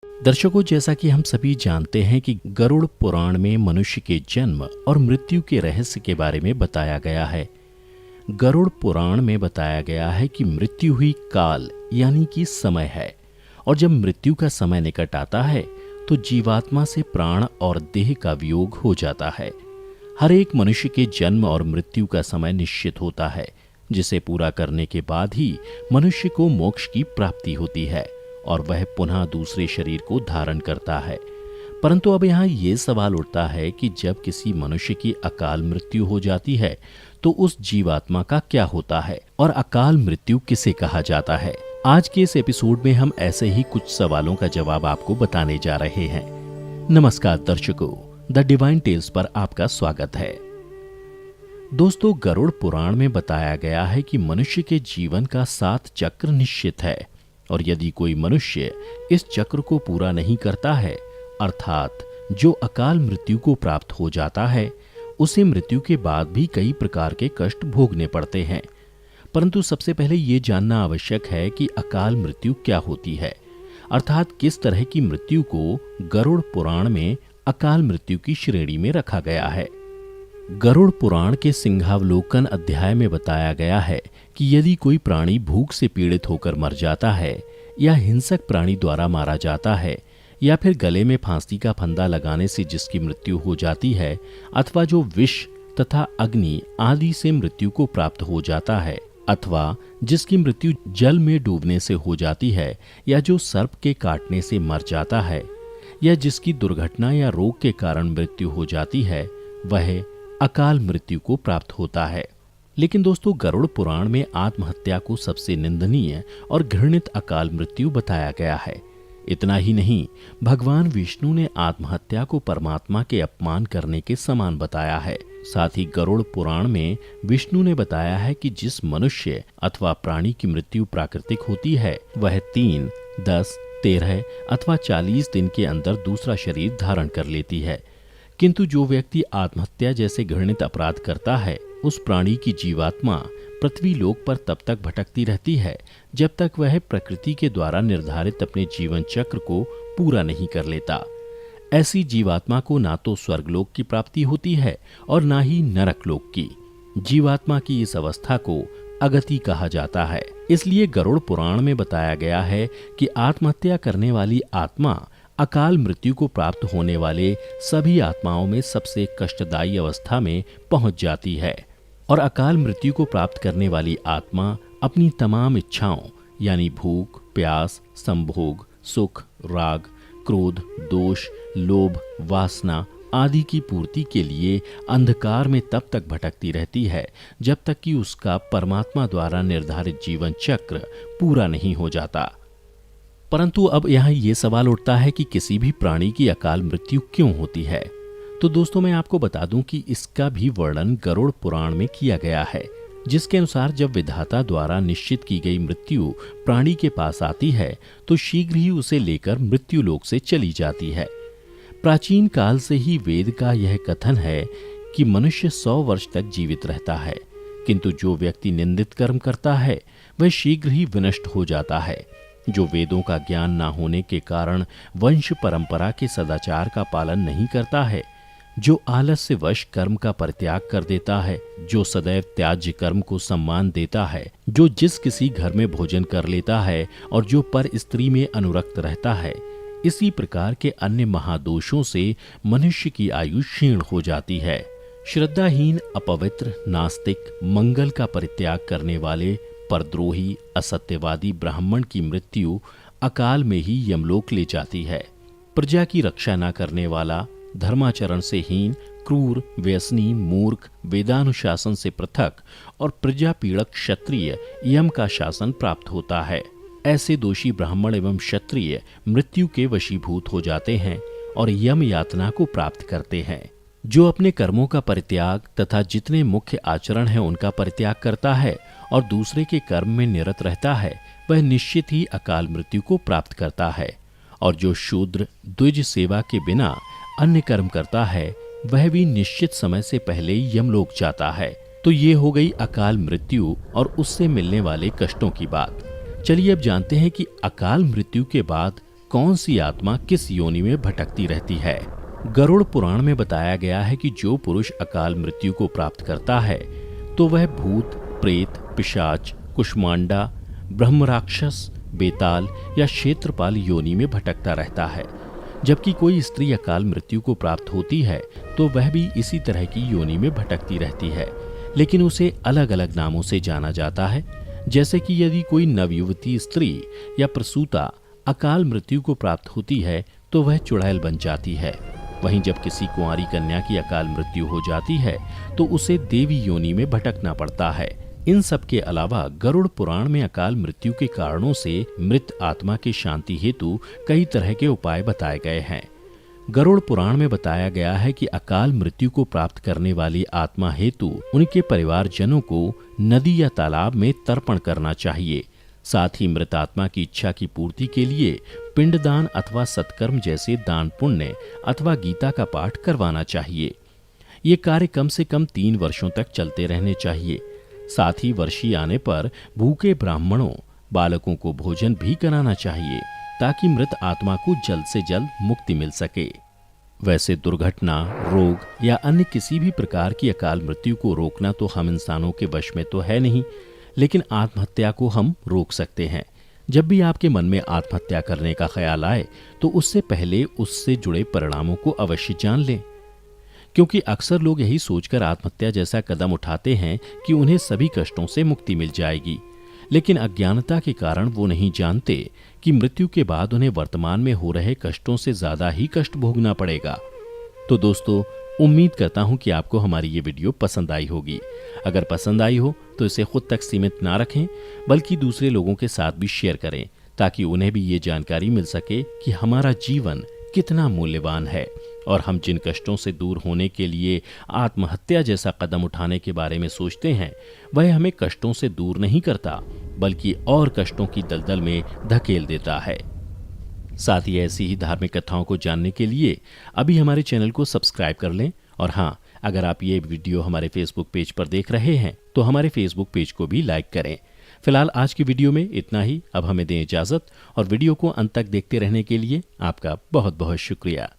दर्शकों, जैसा कि हम सभी जानते हैं कि गरुड़ पुराण में मनुष्य के जन्म और मृत्यु के रहस्य के बारे में बताया गया है। गरुड़ पुराण में बताया गया है कि मृत्यु ही काल यानी कि समय है, और जब मृत्यु का समय निकट आता है तो जीवात्मा से प्राण और देह का वियोग हो जाता है। हर एक मनुष्य के जन्म और मृत्यु का समय निश्चित होता है, जिसे पूरा करने के बाद ही मनुष्य को मोक्ष की प्राप्ति होती है और वह पुनः दूसरे शरीर को धारण करता है। परंतु अब यहाँ ये सवाल उठता है कि जब किसी मनुष्य की अकाल मृत्यु हो जाती है तो उस जीवात्मा का क्या होता है और अकाल मृत्यु किसे कहा जाता है। आज के इस एपिसोड में हम ऐसे ही कुछ सवालों का जवाब आपको बताने जा रहे हैं। नमस्कार दर्शकों, द डिवाइन टेल्स पर आपका स्वागत है। दोस्तों, गरुड़ पुराण में बताया गया है कि मनुष्य के जीवन का 7 चक्र निश्चित है, और यदि कोई मनुष्य इस चक्र को पूरा नहीं करता है, अर्थात जो अकाल मृत्यु को प्राप्त हो जाता है, उसे मृत्यु के बाद भी कई प्रकार के कष्ट भोगने पड़ते हैं। परंतु सबसे पहले ये जानना आवश्यक है कि अकाल मृत्यु क्या होती है, अर्थात किस तरह की मृत्यु को गरुड़ पुराण में अकाल मृत्यु की श्रेणी में रखा गया है। गरुड़ पुराण के सिंहावलोकन अध्याय में बताया गया है कि यदि कोई प्राणी भूख से पीड़ित होकर मर जाता है, या हिंसक प्राणी द्वारा मारा जाता है, या फिर गले में फांसी का फंदा लगाने से जिसकी मृत्यु हो जाती है, अथवा जो विष तथा अग्नि आदि से मृत्यु को प्राप्त हो जाता है, अथवा जिसकी मृत्यु जल में डूबने से हो जाती है, या जो सर्प के काटने से मर जाता है, या जिसकी दुर्घटना या रोग के कारण मृत्यु हो जाती है, वह अकाल मृत्यु को प्राप्त होता है। लेकिन दोस्तों, गरुड़ पुराण में आत्महत्या को सबसे निंदनीय और घृणित अकाल मृत्यु बताया गया है। इतना ही नहीं, भगवान विष्णु ने आत्महत्या को परमात्मा के अपमान करने के समान बताया है। साथ ही गरुड़ पुराण में विष्णु ने बताया है कि जिस मनुष्य अथवा प्राणी की मृत्यु प्राकृतिक होती है, वह 3, 10, 13 अथवा 40 दिन के अंदर दूसरा शरीर धारण कर लेती है। किंतु जो व्यक्ति आत्महत्या जैसे घृणित अपराध करता है, उस प्राणी की जीवात्मा पृथ्वी लोक पर तब तक भटकती रहती है जब तक वह प्रकृति के द्वारा निर्धारित अपने जीवन चक्र को पूरा नहीं कर लेता। ऐसी जीवात्मा को ना तो स्वर्गलोक की प्राप्ति होती है और ना ही नरक लोक की। जीवात्मा की इस अवस्था को अगति कहा जाता है। इसलिए गरुड़ पुराण में बताया गया है कि आत्महत्या करने वाली आत्मा अकाल मृत्यु को प्राप्त होने वाले सभी आत्माओं में सबसे कष्टदायी अवस्था में पहुंच जाती है, और अकाल मृत्यु को प्राप्त करने वाली आत्मा अपनी तमाम इच्छाओं यानी भूख, प्यास, संभोग, सुख, राग, क्रोध, दोष, लोभ, वासना आदि की पूर्ति के लिए अंधकार में तब तक भटकती रहती है जब तक कि उसका परमात्मा द्वारा निर्धारित जीवन चक्र पूरा नहीं हो जाता। परंतु अब यहाँ ये सवाल उठता है कि किसी भी प्राणी की अकाल मृत्यु क्यों होती है। तो दोस्तों, मैं आपको बता दूं कि इसका भी वर्णन गरुड़ पुराण में किया गया है, जिसके अनुसार जब विधाता द्वारा निश्चित की गई मृत्यु प्राणी के पास आती है तो शीघ्र ही उसे लेकर मृत्यु लोक से चली जाती है। प्राचीन काल से ही वेद का यह कथन है कि मनुष्य 100 वर्ष तक जीवित रहता है, किंतु जो व्यक्ति निंदित कर्म करता है वह शीघ्र ही विनष्ट हो जाता है। जो वेदों का ज्ञान ना होने के कारण वंश परंपरा के सदाचार का पालन नहीं करता है, जो आलस्यवश कर्म का परित्याग कर देता है, जो सदैव त्याज्य कर्म को सम्मान देता है, जो जिस किसी घर में भोजन कर लेता है और जो पर स्त्री में अनुरक्त रहता है, इसी प्रकार के अन्य महादोषों से मनुष्य की आयु क्षीण हो जाती है। श्रद्धाहीन, अपवित्र, नास्तिक, मंगल का परित्याग करने वाले, परद्रोही, असत्यवादी ब्राह्मण की मृत्यु अकाल में ही यमलोक ले जाती है। प्रजा की रक्षा न करने वाला, धर्माचरण से हीन, क्रूर, व्यसनी, मूर्ख, वेदानुशासन से पृथक और प्रजा पीड़क क्षत्रिय यम का शासन प्राप्त होता है। ऐसे दोषी ब्राह्मण एवं क्षत्रिय मृत्यु के वशीभूत हो जाते हैं और यम यातना को प्राप्त करते हैं। जो अपने कर्मों का परित्याग तथा जितने मुख्य आचरण है उनका परित्याग करता है और दूसरे के कर्म में निरत रहता है, वह निश्चित ही अकाल मृत्यु को प्राप्त करता है। और जो शूद्र द्विज सेवा के बिना अन्य कर्म करता है, वह भी निश्चित समय से पहले यमलोक जाता है। तो ये हो गई अकाल मृत्यु और उससे मिलने वाले कष्टों की बात। चलिए अब जानते हैं कि अकाल मृत्यु के बाद कौन सी आत्मा किस योनि में भटकती रहती है। गरुड़ पुराण में बताया गया है कि जो पुरुष अकाल मृत्यु को प्राप्त करता है तो वह भूत, प्रेत, पिशाच, कुष्मांडा, ब्रह्मराक्षस, बेताल या क्षेत्रपाल योनि में भटकता रहता है। जबकि कोई स्त्री अकाल मृत्यु को प्राप्त होती है तो वह भी इसी तरह की योनि में भटकती रहती है, लेकिन उसे अलग अलग नामों से जाना जाता है। जैसे कि यदि कोई नवयुवती स्त्री या प्रसूता अकाल मृत्यु को प्राप्त होती है तो वह चुड़ैल बन जाती है। वहीं जब किसी कुंवारी कन्या की अकाल मृत्यु हो जाती है तो उसे देवी योनि में भटकना पड़ता है। इन सब के अलावा गरुड़ पुराण में अकाल मृत्यु के कारणों से मृत आत्मा की शांति हेतु कई तरह के उपाय बताए गए हैं। गरुड़ पुराण में बताया गया है कि अकाल मृत्यु को प्राप्त करने वाली आत्मा हेतु उनके परिवारजनों को नदी या तालाब में तर्पण करना चाहिए। साथ ही मृत आत्मा की इच्छा की पूर्ति के लिए पिंडदान अथवा सत्कर्म जैसे दान पुण्य अथवा गीता का पाठ करवाना चाहिए। ये कार्य कम से कम 3 वर्षों तक चलते रहने चाहिए। साथ ही वर्षी आने पर भूखे ब्राह्मणों, बालकों को भोजन भी कराना चाहिए ताकि मृत आत्मा को जल्द से जल्द मुक्ति मिल सके। वैसे दुर्घटना, रोग या अन्य किसी भी प्रकार की अकाल मृत्यु को रोकना तो हम इंसानों के वश में तो है नहीं, लेकिन आत्महत्या को हम रोक सकते हैं। जब भी आपके मन में आत्महत्या करने का ख्याल आए तो उससे पहले उससे जुड़े परिणामों को अवश्य जान लें, क्योंकि अक्सर लोग यही सोचकर आत्महत्या जैसा कदम उठाते हैं कि उन्हें सभी कष्टों से मुक्ति मिल जाएगी, लेकिन अज्ञानता के कारण वो नहीं जानते कि मृत्यु के बाद उन्हें वर्तमान में हो रहे कष्टों से ज्यादा ही कष्ट भोगना पड़ेगा। तो दोस्तों, उम्मीद करता हूं कि आपको हमारी ये वीडियो पसंद आई होगी। अगर पसंद आई हो तो इसे खुद तक सीमित ना रखें, बल्कि दूसरे लोगों के साथ भी शेयर करें ताकि उन्हें भी ये जानकारी मिल सके कि हमारा जीवन कितना मूल्यवान है और हम जिन कष्टों से दूर होने के लिए आत्महत्या जैसा कदम उठाने के बारे में सोचते हैं वह हमें कष्टों से दूर नहीं करता, बल्कि और कष्टों की दलदल में धकेल देता है। साथ ही ऐसी ही धार्मिक कथाओं को जानने के लिए अभी हमारे चैनल को सब्सक्राइब कर लें। और हाँ, अगर आप ये वीडियो हमारे फेसबुक पेज पर देख रहे हैं तो हमारे फेसबुक पेज को भी लाइक करें। फिलहाल आज की वीडियो में इतना ही। अब हमें दें इजाजत और वीडियो को अंत तक देखते रहने के लिए आपका बहुत बहुत शुक्रिया।